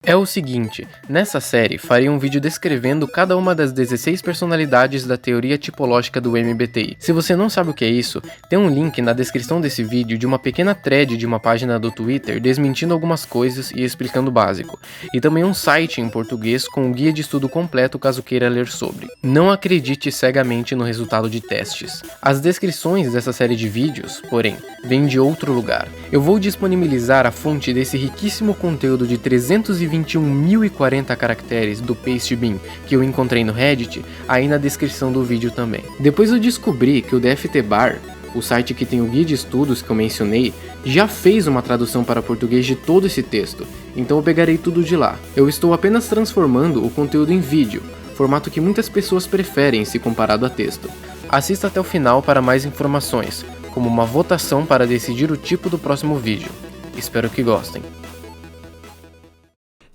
É o seguinte, nessa série farei um vídeo descrevendo cada uma das 16 personalidades da teoria tipológica do MBTI. Se você não sabe o que é isso, tem um link na descrição desse vídeo de uma pequena thread de uma página do Twitter desmentindo algumas coisas e explicando o básico, e também um site em português com um guia de estudo completo caso queira ler sobre. Não acredite cegamente no resultado de testes. As descrições dessa série de vídeos, porém, vêm de outro lugar. Eu vou disponibilizar a fonte desse riquíssimo conteúdo de 321.040 caracteres do Pastebin que eu encontrei no Reddit, aí na descrição do vídeo também. Depois eu descobri que o DFT-Bar, o site que tem o guia de estudos que eu mencionei, já fez uma tradução para português de todo esse texto, então eu pegarei tudo de lá. Eu estou apenas transformando o conteúdo em vídeo, formato que muitas pessoas preferem se comparado a texto. Assista até o final para mais informações, como uma votação para decidir o tipo do próximo vídeo. Espero que gostem.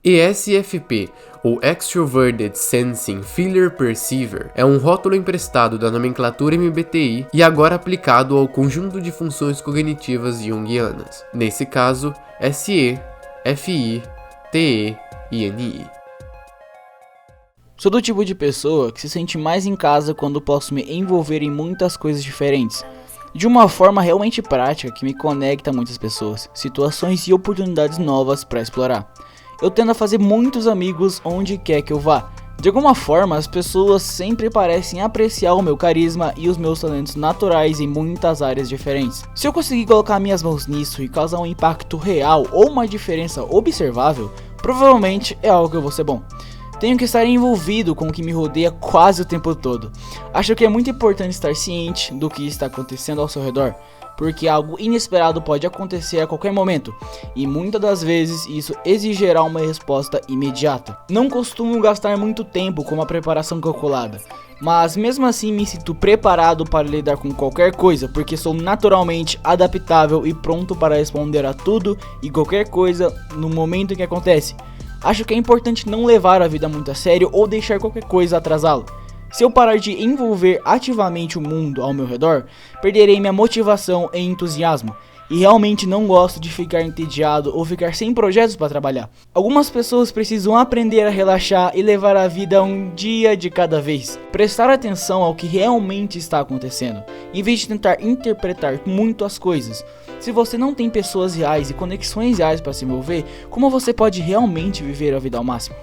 ESFP, ou Extroverted Sensing Feeler Perceiver, é um rótulo emprestado da nomenclatura MBTI e agora aplicado ao conjunto de funções cognitivas junguianas, nesse caso, SE, FI, TE e NI. Sou do tipo de pessoa que se sente mais em casa quando posso me envolver em muitas coisas diferentes, de uma forma realmente prática que me conecta a muitas pessoas, situações e oportunidades novas para explorar. Eu tendo a fazer muitos amigos onde quer que eu vá. De alguma forma, as pessoas sempre parecem apreciar o meu carisma e os meus talentos naturais em muitas áreas diferentes. Se eu conseguir colocar minhas mãos nisso e causar um impacto real ou uma diferença observável, provavelmente é algo que eu vou ser bom. Tenho que estar envolvido com o que me rodeia quase o tempo todo. Acho que é muito importante estar ciente do que está acontecendo ao seu redor, porque algo inesperado pode acontecer a qualquer momento, e muitas das vezes isso exigirá uma resposta imediata. Não costumo gastar muito tempo com uma preparação calculada, mas mesmo assim me sinto preparado para lidar com qualquer coisa, porque sou naturalmente adaptável e pronto para responder a tudo e qualquer coisa no momento em que acontece. Acho que é importante não levar a vida muito a sério ou deixar qualquer coisa atrasá-lo. Se eu parar de envolver ativamente o mundo ao meu redor, perderei minha motivação e entusiasmo, e realmente não gosto de ficar entediado ou ficar sem projetos para trabalhar. Algumas pessoas precisam aprender a relaxar e levar a vida um dia de cada vez. Prestar atenção ao que realmente está acontecendo, em vez de tentar interpretar muito as coisas. Se você não tem pessoas reais e conexões reais para se envolver, como você pode realmente viver a vida ao máximo?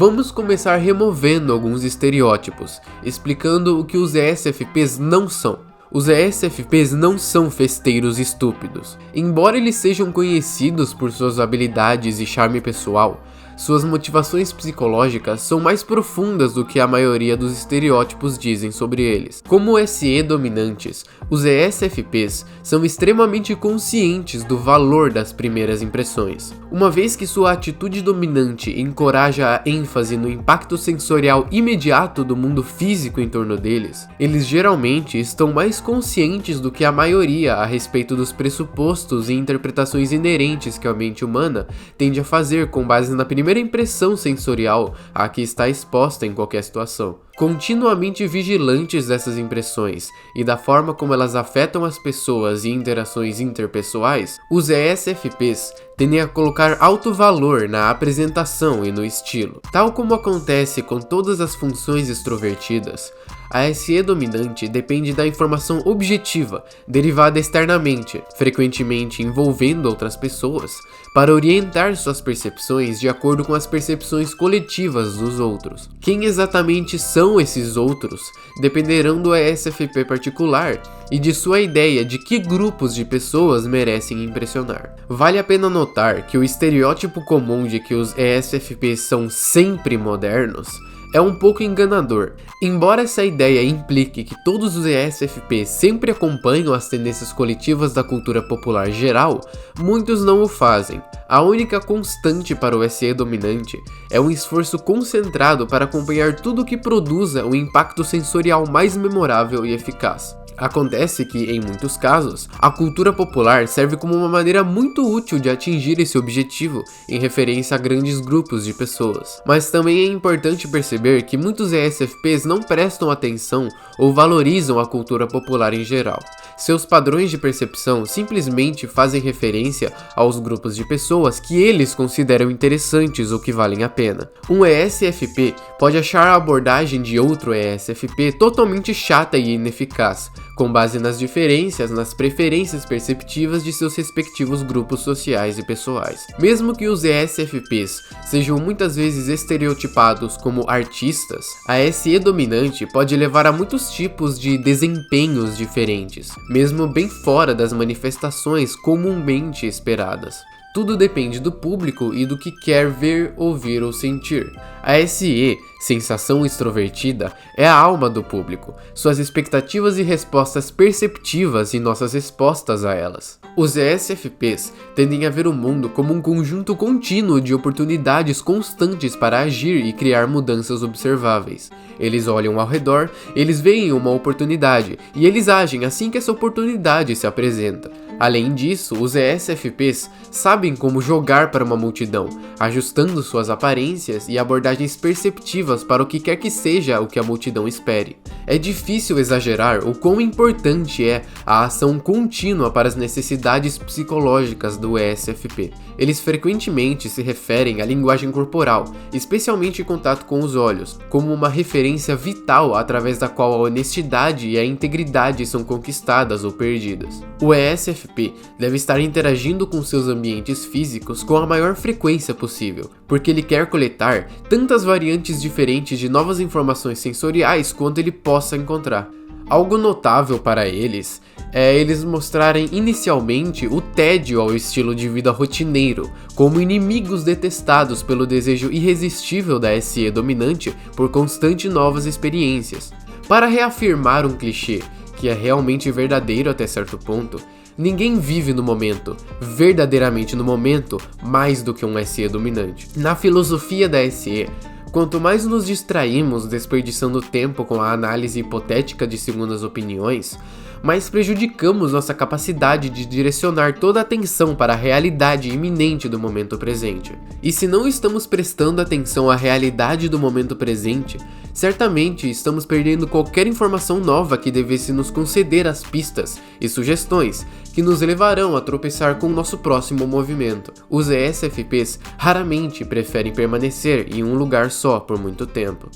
Vamos começar removendo alguns estereótipos, explicando o que os ESFPs não são. Os ESFPs não são festeiros estúpidos. Embora eles sejam conhecidos por suas habilidades e charme pessoal, suas motivações psicológicas são mais profundas do que a maioria dos estereótipos dizem sobre eles. Como SE dominantes, os ESFPs são extremamente conscientes do valor das primeiras impressões. Uma vez que sua atitude dominante encoraja a ênfase no impacto sensorial imediato do mundo físico em torno deles, eles geralmente estão mais conscientes do que a maioria a respeito dos pressupostos e interpretações inerentes que a mente humana tende a fazer com base na primeira impressão sensorial a que está exposta em qualquer situação. Continuamente vigilantes dessas impressões e da forma como elas afetam as pessoas e interações interpessoais, os ESFPs tendem a colocar alto valor na apresentação e no estilo. Tal como acontece com todas as funções extrovertidas, a SE dominante depende da informação objetiva, derivada externamente, frequentemente envolvendo outras pessoas, para orientar suas percepções de acordo com as percepções coletivas dos outros. Quem exatamente são esses outros dependerão do ESFP particular e de sua ideia de que grupos de pessoas merecem impressionar. Vale a pena notar que o estereótipo comum de que os ESFPs são sempre modernos é um pouco enganador. Embora essa ideia implique que todos os ESFPs sempre acompanham as tendências coletivas da cultura popular geral, muitos não o fazem. A única constante para o SE dominante é um esforço concentrado para acompanhar tudo que produza o impacto sensorial mais memorável e eficaz. Acontece que, em muitos casos, a cultura popular serve como uma maneira muito útil de atingir esse objetivo em referência a grandes grupos de pessoas. Mas também é importante perceber que muitos ESFPs não prestam atenção ou valorizam a cultura popular em geral. Seus padrões de percepção simplesmente fazem referência aos grupos de pessoas que eles consideram interessantes ou que valem a pena. Um ESFP pode achar a abordagem de outro ESFP totalmente chata e ineficaz, com base nas diferenças nas preferências perceptivas de seus respectivos grupos sociais e pessoais. Mesmo que os ESFPs sejam muitas vezes estereotipados como artistas, a SE dominante pode levar a muitos tipos de desempenhos diferentes, mesmo bem fora das manifestações comumente esperadas. Tudo depende do público e do que quer ver, ouvir ou sentir. A SE, sensação extrovertida, é a alma do público, suas expectativas e respostas perceptivas e nossas respostas a elas. Os ESFPs tendem a ver o mundo como um conjunto contínuo de oportunidades constantes para agir e criar mudanças observáveis. Eles olham ao redor, eles veem uma oportunidade e eles agem assim que essa oportunidade se apresenta. Além disso, os ESFPs sabem como jogar para uma multidão, ajustando suas aparências e abordagens perceptivas para o que quer que seja o que a multidão espere. É difícil exagerar o quão importante é a ação contínua para as necessidades psicológicas do ESFP. Eles frequentemente se referem à linguagem corporal, especialmente em contato com os olhos, como uma referência vital através da qual a honestidade e a integridade são conquistadas ou perdidas. O ESFP deve estar interagindo com seus ambientes físicos com a maior frequência possível, porque ele quer coletar tantas variantes diferentes de novas informações sensoriais quanto ele possa encontrar. Algo notável para eles é eles mostrarem inicialmente o tédio ao estilo de vida rotineiro, como inimigos detestados pelo desejo irresistível da SE dominante por constante novas experiências. Para reafirmar um clichê que é realmente verdadeiro até certo ponto, ninguém vive no momento, verdadeiramente no momento, mais do que um SE dominante. Na filosofia da SE, quanto mais nos distraímos desperdiçando tempo com a análise hipotética de segundas opiniões, mais prejudicamos nossa capacidade de direcionar toda a atenção para a realidade iminente do momento presente. E se não estamos prestando atenção à realidade do momento presente, certamente estamos perdendo qualquer informação nova que devesse nos conceder as pistas e sugestões que nos levarão a tropeçar com o nosso próximo movimento. Os ESFPs raramente preferem permanecer em um lugar só por muito tempo.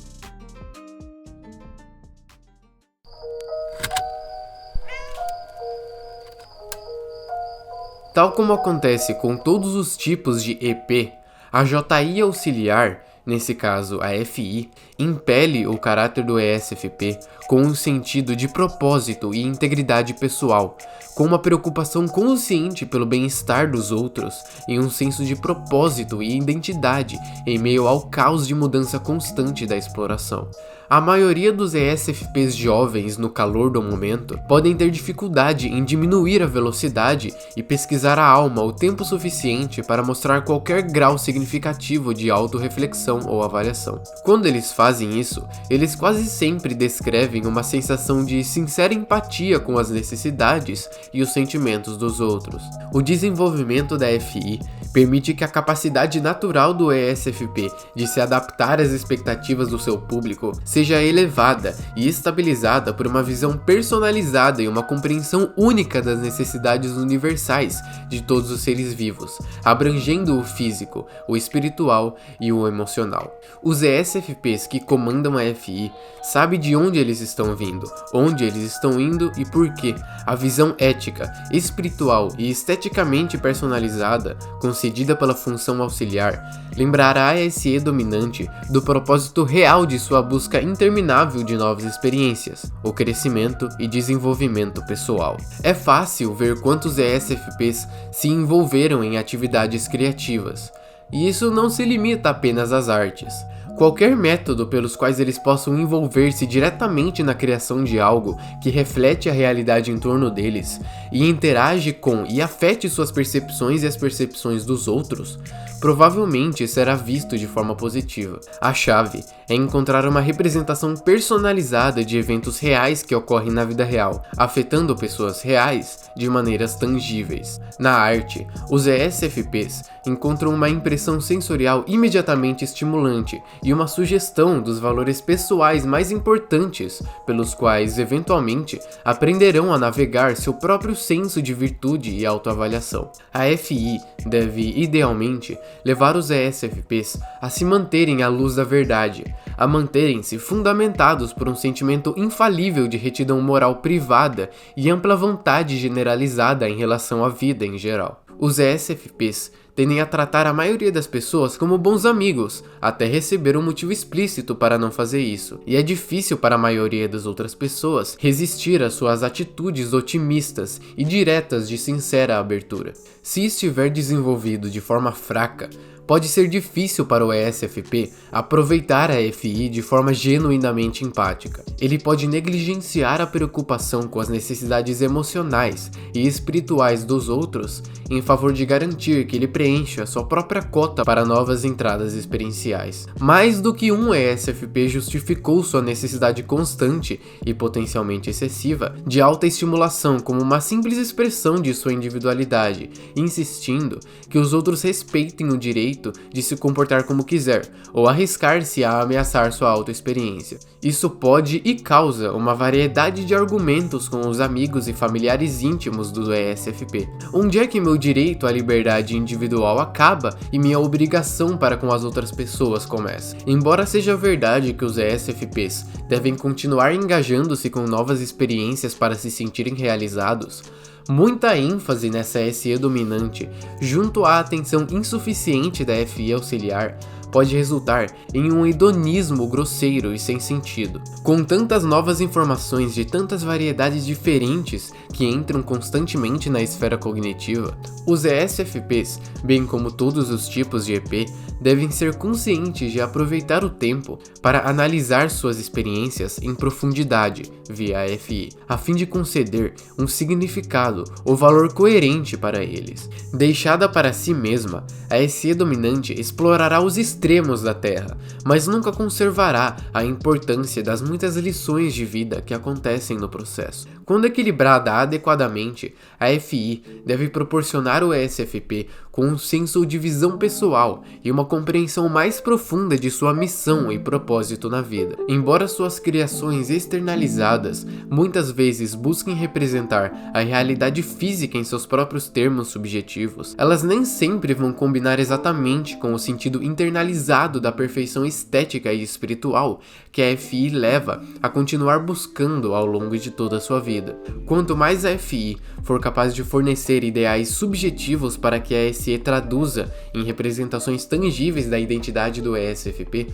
Tal como acontece com todos os tipos de EP, a JI auxiliar, nesse caso a FI, impele o caráter do ESFP com um sentido de propósito e integridade pessoal, com uma preocupação consciente pelo bem-estar dos outros e um senso de propósito e identidade em meio ao caos de mudança constante da exploração. A maioria dos ESFPs jovens no calor do momento podem ter dificuldade em diminuir a velocidade e pesquisar a alma o tempo suficiente para mostrar qualquer grau significativo de autorreflexão ou avaliação. Quando eles fazem isso, eles quase sempre descrevem uma sensação de sincera empatia com as necessidades e os sentimentos dos outros. O desenvolvimento da FI permite que a capacidade natural do ESFP de se adaptar às expectativas do seu público seja elevada e estabilizada por uma visão personalizada e uma compreensão única das necessidades universais de todos os seres vivos, abrangendo o físico, o espiritual e o emocional. Os ESFPs que comandam a FI sabem de onde eles estão vindo, onde eles estão indo e por quê. A visão ética, espiritual e esteticamente personalizada, concedida pela função auxiliar, lembrará a SE dominante do propósito real de sua busca interminável de novas experiências, o crescimento e desenvolvimento pessoal. É fácil ver quantos ESFPs se envolveram em atividades criativas, e isso não se limita apenas às artes. Qualquer método pelos quais eles possam envolver-se diretamente na criação de algo que reflete a realidade em torno deles e interage com e afete suas percepções e as percepções dos outros, provavelmente será visto de forma positiva. A chave é encontrar uma representação personalizada de eventos reais que ocorrem na vida real, afetando pessoas reais de maneiras tangíveis. Na arte, os ESFPs encontram uma impressão sensorial imediatamente estimulante e uma sugestão dos valores pessoais mais importantes, pelos quais, eventualmente, aprenderão a navegar seu próprio senso de virtude e autoavaliação. A FI deve, idealmente, levar os ESFPs a se manterem à luz da verdade, a manterem-se fundamentados por um sentimento infalível de retidão moral privada e ampla vontade generalizada em relação à vida em geral. Os ESFPs tendem a tratar a maioria das pessoas como bons amigos, até receber um motivo explícito para não fazer isso, e é difícil para a maioria das outras pessoas resistir às suas atitudes otimistas e diretas de sincera abertura. Se estiver desenvolvido de forma fraca, pode ser difícil para o ESFP aproveitar a FI de forma genuinamente empática. Ele pode negligenciar a preocupação com as necessidades emocionais e espirituais dos outros em favor de garantir que ele preencha sua própria cota para novas entradas experienciais. Mais do que um ESFP justificou sua necessidade constante e potencialmente excessiva de alta estimulação como uma simples expressão de sua individualidade, insistindo que os outros respeitem o direito de se comportar como quiser, ou arriscar-se a ameaçar sua autoexperiência. Isso pode e causa uma variedade de argumentos com os amigos e familiares íntimos do ESFP. Onde é que meu direito à liberdade individual acaba e minha obrigação para com as outras pessoas começa? Embora seja verdade que os ESFPs devem continuar engajando-se com novas experiências para se sentirem realizados, muita ênfase nessa SE dominante, junto à atenção insuficiente da FI auxiliar, pode resultar em um hedonismo grosseiro e sem sentido. Com tantas novas informações de tantas variedades diferentes que entram constantemente na esfera cognitiva, os ESFPs, bem como todos os tipos de EP, devem ser conscientes de aproveitar o tempo para analisar suas experiências em profundidade via a FI, a fim de conceder um significado ou valor coerente para eles. Deixada para si mesma, a SE dominante explorará os extremos da Terra, mas nunca conservará a importância das muitas lições de vida que acontecem no processo. Quando equilibrada adequadamente, a FI deve proporcionar ao ESFP com um senso de visão pessoal e uma compreensão mais profunda de sua missão e propósito na vida. Embora suas criações externalizadas muitas vezes busquem representar a realidade física em seus próprios termos subjetivos, elas nem sempre vão combinar exatamente com o sentido internalizado da perfeição estética e espiritual que a FI leva a continuar buscando ao longo de toda a sua vida. Quanto mais a FI for capaz de fornecer ideais subjetivos para que a SE traduza em representações tangíveis da identidade do ESFP,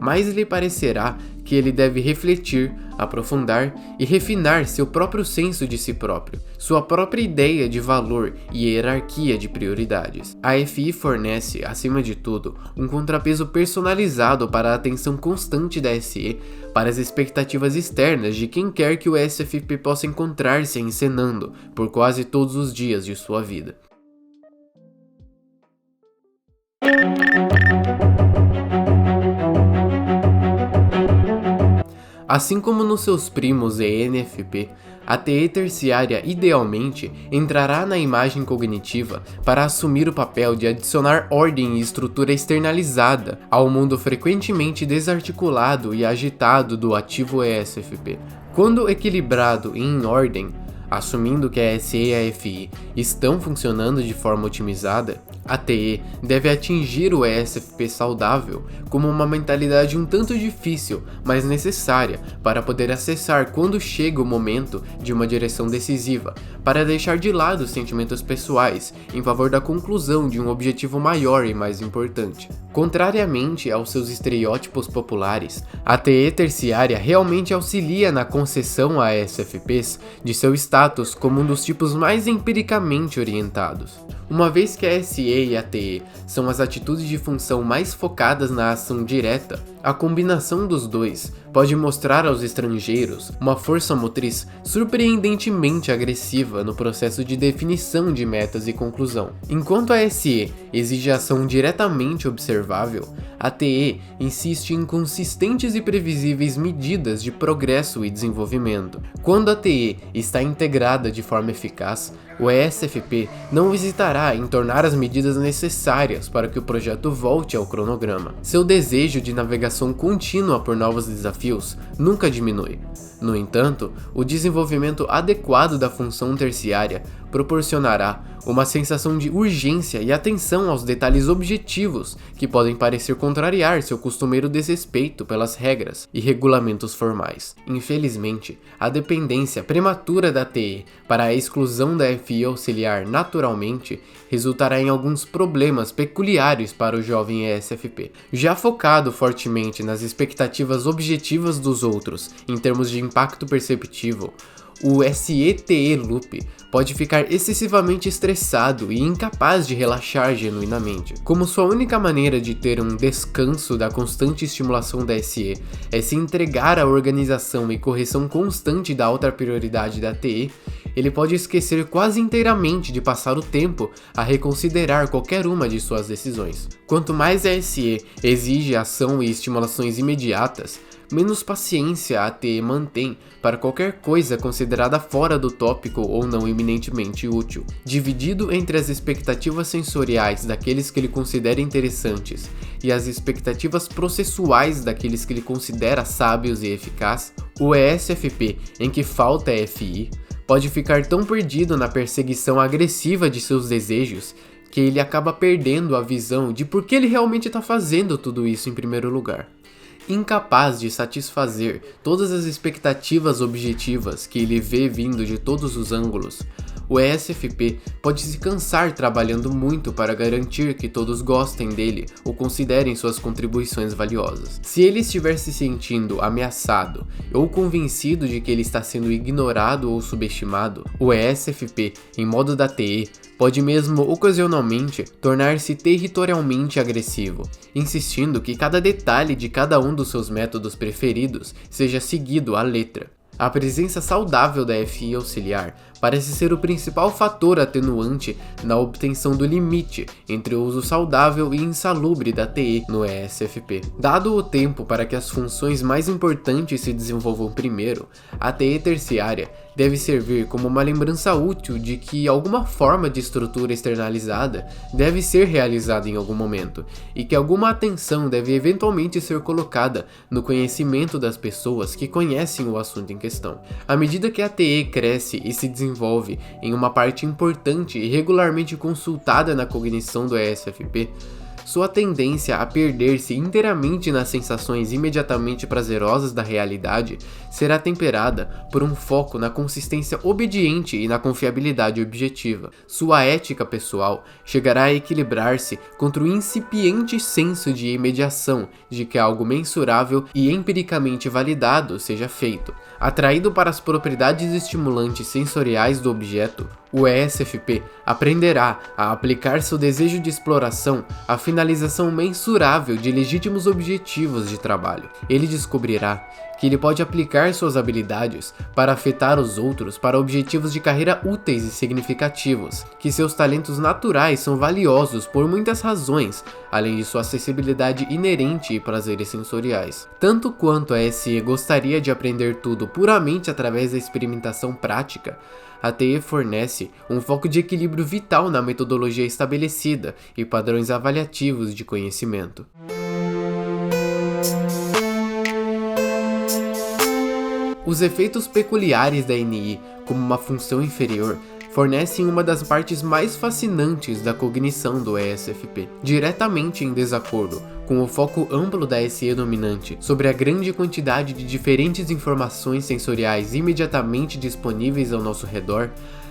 mais lhe parecerá que ele deve refletir, aprofundar e refinar seu próprio senso de si próprio, sua própria ideia de valor e hierarquia de prioridades. A FI fornece, acima de tudo, um contrapeso personalizado para a atenção constante da SE para as expectativas externas de quem quer que o ESFP possa encontrar-se encenando por quase todos os dias de sua vida. Assim como nos seus primos ENFP, a TE terciária idealmente entrará na imagem cognitiva para assumir o papel de adicionar ordem e estrutura externalizada ao mundo frequentemente desarticulado e agitado do ativo ESFP. Quando equilibrado e em ordem, assumindo que a SE e a FI estão funcionando de forma otimizada, a TE deve atingir o ESFP saudável como uma mentalidade um tanto difícil, mas necessária para poder acessar quando chega o momento de uma direção decisiva, para deixar de lado os sentimentos pessoais em favor da conclusão de um objetivo maior e mais importante. Contrariamente aos seus estereótipos populares, a TE terciária realmente auxilia na concessão a ESFPs de seu status como um dos tipos mais empiricamente orientados. Uma vez que a SE e a TE são as atitudes de função mais focadas na ação direta, A combinação dos dois pode mostrar aos estrangeiros uma força motriz surpreendentemente agressiva no processo de definição de metas e conclusão. Enquanto a SE exige ação diretamente observável, a TE insiste em consistentes e previsíveis medidas de progresso e desenvolvimento. Quando a TE está integrada de forma eficaz, o ESFP não hesitará em tornar as medidas necessárias para que o projeto volte ao cronograma. Seu desejo de navegação contínua por novos desafios nunca diminui. No entanto, o desenvolvimento adequado da função terciária proporcionará uma sensação de urgência e atenção aos detalhes objetivos que podem parecer contrariar seu costumeiro desrespeito pelas regras e regulamentos formais. Infelizmente, a dependência prematura da TE para a exclusão da FI auxiliar naturalmente resultará em alguns problemas peculiares para o jovem ESFP. Já focado fortemente nas expectativas objetivas dos outros em termos de impacto perceptível, o SETE Loop pode ficar excessivamente estressado e incapaz de relaxar genuinamente. Como sua única maneira de ter um descanso da constante estimulação da SE é se entregar à organização e correção constante da alta prioridade da TE, ele pode esquecer quase inteiramente de passar o tempo a reconsiderar qualquer uma de suas decisões. Quanto mais a SE exige ação e estimulações imediatas, menos paciência a TE mantém para qualquer coisa considerada fora do tópico ou não eminentemente útil. Dividido entre as expectativas sensoriais daqueles que ele considera interessantes e as expectativas processuais daqueles que ele considera sábios e eficazes, o ESFP, em que falta a FI, pode ficar tão perdido na perseguição agressiva de seus desejos que ele acaba perdendo a visão de por que ele realmente está fazendo tudo isso em primeiro lugar. Incapaz de satisfazer todas as expectativas objetivas que ele vê vindo de todos os ângulos, o ESFP pode se cansar trabalhando muito para garantir que todos gostem dele ou considerem suas contribuições valiosas. Se ele estiver se sentindo ameaçado ou convencido de que ele está sendo ignorado ou subestimado, o ESFP, em modo da TE, pode mesmo ocasionalmente tornar-se territorialmente agressivo, insistindo que cada detalhe de cada um dos seus métodos preferidos seja seguido à letra. A presença saudável da FI auxiliar parece ser o principal fator atenuante na obtenção do limite entre o uso saudável e insalubre da TE no ESFP. Dado o tempo para que as funções mais importantes se desenvolvam primeiro, a TE terciária deve servir como uma lembrança útil de que alguma forma de estrutura externalizada deve ser realizada em algum momento, e que alguma atenção deve eventualmente ser colocada no conhecimento das pessoas que conhecem o assunto em questão. À medida que a TE cresce e se desenvolve em uma parte importante e regularmente consultada na cognição do ESFP, sua tendência a perder-se inteiramente nas sensações imediatamente prazerosas da realidade será temperada por um foco na consistência obediente e na confiabilidade objetiva. Sua ética pessoal chegará a equilibrar-se contra o incipiente senso de imediação de que algo mensurável e empiricamente validado seja feito. Atraído para as propriedades estimulantes sensoriais do objeto, o ESFP aprenderá a aplicar seu desejo de exploração à finalização mensurável de legítimos objetivos de trabalho. Ele descobrirá que ele pode aplicar suas habilidades para afetar os outros para objetivos de carreira úteis e significativos, que seus talentos naturais são valiosos por muitas razões, além de sua acessibilidade inerente e prazeres sensoriais. Tanto quanto a SE gostaria de aprender tudo puramente através da experimentação prática, a TE fornece um foco de equilíbrio vital na metodologia estabelecida e padrões avaliativos de conhecimento. Os efeitos peculiares da NI como uma função inferior fornecem uma das partes mais fascinantes da cognição do ESFP, diretamente em desacordo com o foco amplo da SE dominante sobre a grande quantidade de diferentes informações sensoriais imediatamente disponíveis ao nosso redor.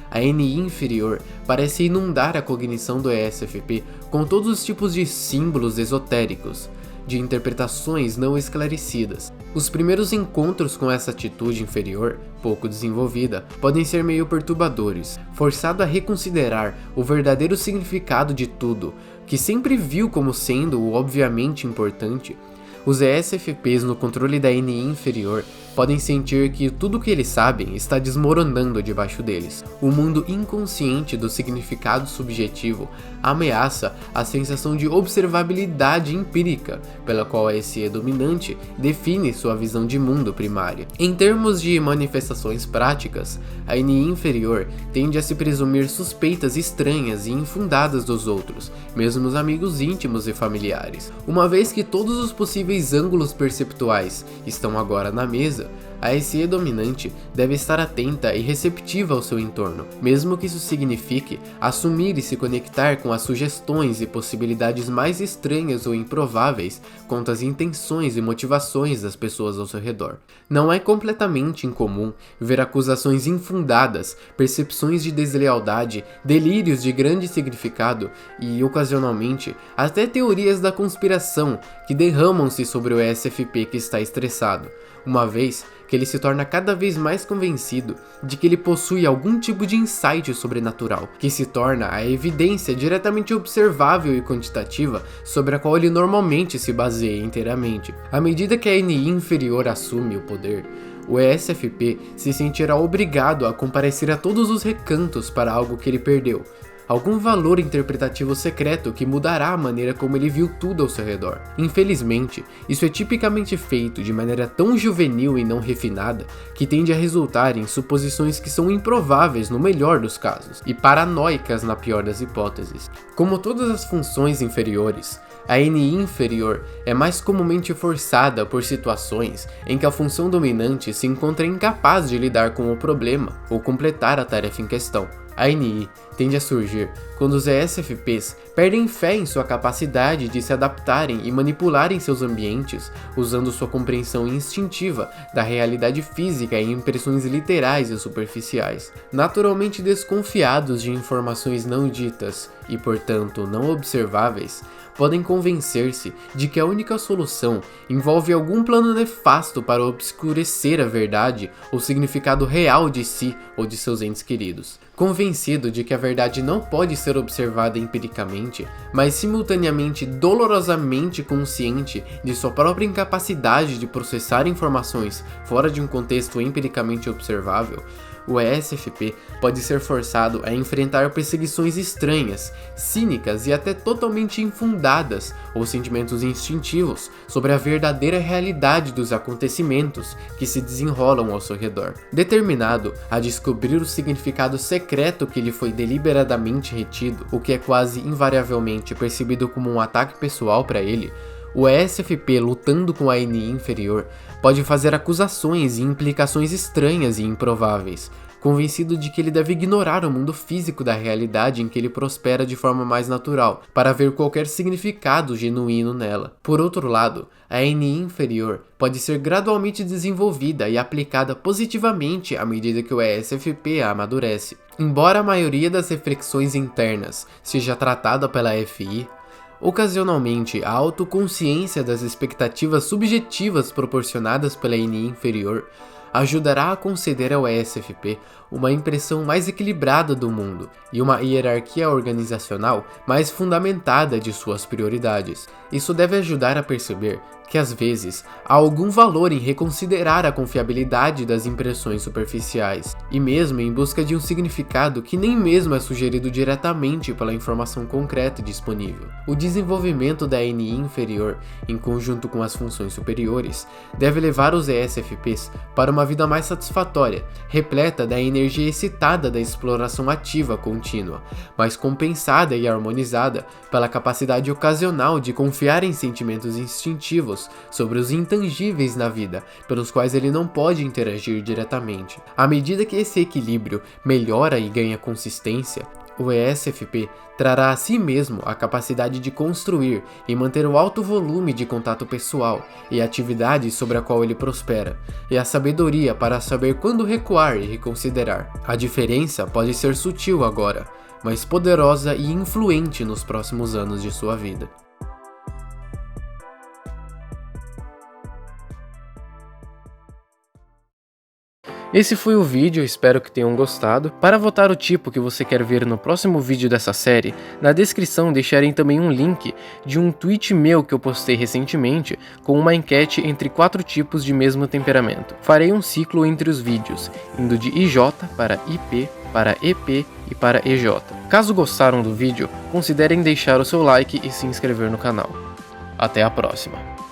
A NI inferior parece inundar a cognição do ESFP com todos os tipos de símbolos esotéricos, de interpretações não esclarecidas. Os primeiros encontros com essa atitude inferior, pouco desenvolvida, podem ser meio perturbadores. Forçado a reconsiderar o verdadeiro significado de tudo, que sempre viu como sendo o obviamente importante, Os ESFPs no controle da NI inferior podem sentir que tudo o que eles sabem está desmoronando debaixo deles. O mundo inconsciente do significado subjetivo ameaça a sensação de observabilidade empírica, pela qual a SE dominante define sua visão de mundo primária. Em termos de manifestações práticas, a NI inferior tende a se presumir suspeitas estranhas e infundadas dos outros, mesmo os amigos íntimos e familiares. Uma vez que todos os possíveis ângulos perceptuais estão agora na mesa, a SE dominante deve estar atenta e receptiva ao seu entorno, mesmo que isso signifique assumir e se conectar com as sugestões e possibilidades mais estranhas ou improváveis quanto às intenções e motivações das pessoas ao seu redor. Não é completamente incomum ver acusações infundadas, percepções de deslealdade, delírios de grande significado e, ocasionalmente, até teorias da conspiração que derramam-se sobre o ESFP que está estressado, uma vez que ele se torna cada vez mais convencido de que ele possui algum tipo de insight sobrenatural, que se torna a evidência diretamente observável e quantitativa sobre a qual ele normalmente se baseia inteiramente. À medida que a NI inferior assume o poder, o ESFP se sentirá obrigado a comparecer a todos os recantos para algo que ele perdeu, algum valor interpretativo secreto que mudará a maneira como ele viu tudo ao seu redor. Infelizmente, isso é tipicamente feito de maneira tão juvenil e não refinada que tende a resultar em suposições que são improváveis no melhor dos casos e paranoicas na pior das hipóteses. Como todas as funções inferiores, a NI inferior é mais comumente forçada por situações em que a função dominante se encontra incapaz de lidar com o problema ou completar a tarefa em questão. A NI tende a surgir quando os ESFPs perdem fé em sua capacidade de se adaptarem e manipularem seus ambientes, usando sua compreensão instintiva da realidade física em impressões literais e superficiais. Naturalmente desconfiados de informações não ditas e, portanto, não observáveis, podem convencer-se de que a única solução envolve algum plano nefasto para obscurecer a verdade ou significado real de si ou de seus entes queridos. Convencido de que a verdade não pode ser observada empiricamente, mas simultaneamente dolorosamente consciente de sua própria incapacidade de processar informações fora de um contexto empiricamente observável, o ESFP pode ser forçado a enfrentar perseguições estranhas, cínicas e até totalmente infundadas, ou sentimentos instintivos, sobre a verdadeira realidade dos acontecimentos que se desenrolam ao seu redor. Determinado a descobrir o significado secreto que lhe foi deliberadamente retido, o que é quase invariavelmente percebido como um ataque pessoal para ele, o ESFP lutando com a NI inferior pode fazer acusações e implicações estranhas e improváveis, convencido de que ele deve ignorar o mundo físico da realidade em que ele prospera de forma mais natural, para ver qualquer significado genuíno nela. Por outro lado, a NI inferior pode ser gradualmente desenvolvida e aplicada positivamente à medida que o ESFP a amadurece. Embora a maioria das reflexões internas seja tratada pela FI, ocasionalmente, a autoconsciência das expectativas subjetivas proporcionadas pela NI inferior ajudará a conceder ao ESFP uma impressão mais equilibrada do mundo e uma hierarquia organizacional mais fundamentada de suas prioridades. Isso deve ajudar a perceber que às vezes há algum valor em reconsiderar a confiabilidade das impressões superficiais, e mesmo em busca de um significado que nem mesmo é sugerido diretamente pela informação concreta disponível. O desenvolvimento da NI inferior, em conjunto com as funções superiores, deve levar os ESFPs para uma vida mais satisfatória, repleta da energia excitada da exploração ativa contínua, mas compensada e harmonizada pela capacidade ocasional de confiar em sentimentos instintivos sobre os intangíveis na vida, pelos quais ele não pode interagir diretamente. À medida que esse equilíbrio melhora e ganha consistência, o ESFP trará a si mesmo a capacidade de construir e manter o alto volume de contato pessoal e atividade sobre a qual ele prospera, e a sabedoria para saber quando recuar e reconsiderar. A diferença pode ser sutil agora, mas poderosa e influente nos próximos anos de sua vida. Esse foi o vídeo, espero que tenham gostado. Para votar o tipo que você quer ver no próximo vídeo dessa série, na descrição deixarei também um link de um tweet meu que eu postei recentemente com uma enquete entre 4 tipos de mesmo temperamento. Farei um ciclo entre os vídeos, indo de IJ para IP, para EP e para EJ. Caso gostaram do vídeo, considerem deixar o seu like e se inscrever no canal. Até a próxima!